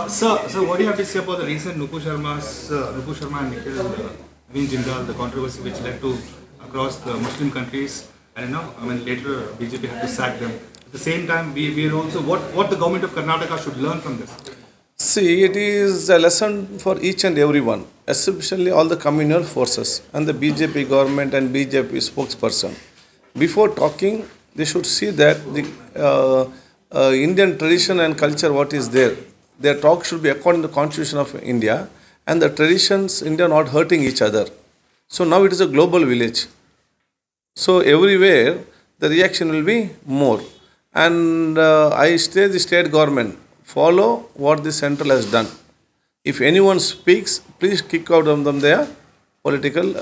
So what do you have to say about the recent Nupu Sharma and Nikhil Naveen Jindal, the controversy which led to across the Muslim countries, and later BJP had to sack them. At the same time, we are also what the government of Karnataka should learn from this. See, it is a lesson for each and everyone, especially all the communal forces and the BJP government and BJP spokesperson. Before talking, they should see that the Indian tradition and culture, what is there. Their talk should be according to the Constitution of India, and the traditions, India not hurting each other. So now it is a global village. So everywhere the reaction will be more. And I say the state government, follow what the central has done. If anyone speaks, please kick out of them their political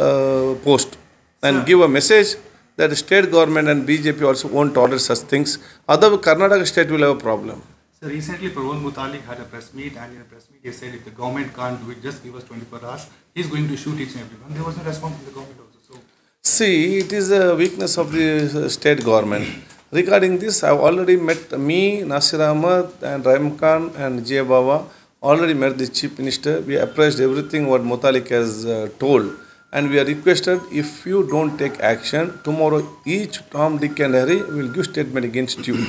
post and give a message that the state government and BJP also won't tolerate such things. Otherwise, Karnataka state will have a problem. So recently, Praveen Mutalik had a press meet, and in a press meet, he said if the government can't do it, just give us 24 hours. He's going to shoot each and everyone. There was no response from the government also. So, see, it is a weakness of the state government. Regarding this, I have already met Nasir Ahmad and Rahim Khan and Jay Baba. Already met the chief minister. We appraised everything what Mutalik has told, and we are requested if you don't take action, tomorrow each Tom, Dick, and Harry will give statement against you.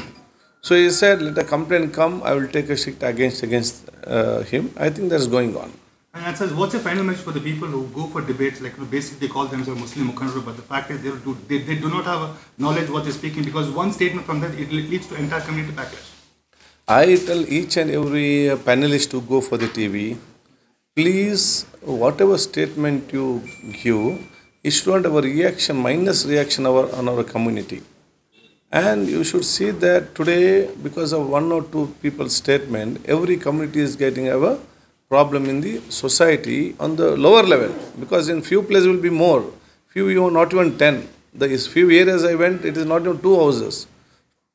So he said, let a complaint come, I will take a strict against him. I think that's going on. And that says, what's your final message for the people who go for debates, like basically they call themselves Muslim Mukhanru, but the fact is they do not have a knowledge what they're speaking, because one statement from that, it leads to entire community backlash. I tell each and every panelist to go for the TV, please, whatever statement you give, it should not have a reaction, minus reaction on our community. And you should see that today, because of one or two people's statement, every community is getting a problem in the society on the lower level. Because in few places will be more, few not even 10. The few areas I went, it is not even 2 houses.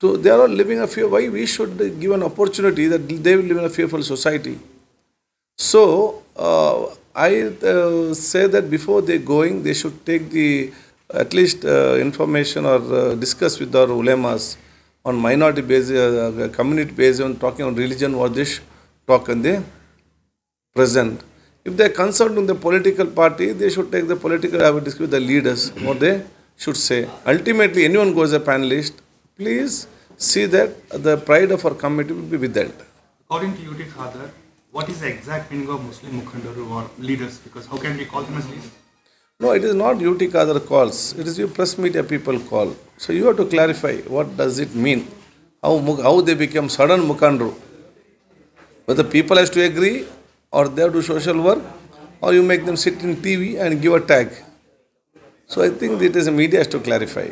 So they are all living a fear. Why we should give an opportunity that they will live in a fearful society? So I say that before they going, they should take the at least information or discuss with our ulemas on minority basis, community basis, on talking on religion, what they talk in the present. If they are concerned in the political party, they should take the political, have a discussion with the leaders, what they should say. Ultimately, anyone goes as a panelist, please see that the pride of our community will be withheld. According to UT Khader, what is the exact meaning of Muslim Mukhandaru or leaders? Because how can we call them as leaders? No, it is not UT Khader calls. It is your press media people call. So you have to clarify what does it mean. How they become sudden Mukhandaru. Whether people has to agree, or they have to do social work, or you make them sit in TV and give a tag. So I think it is the media has to clarify.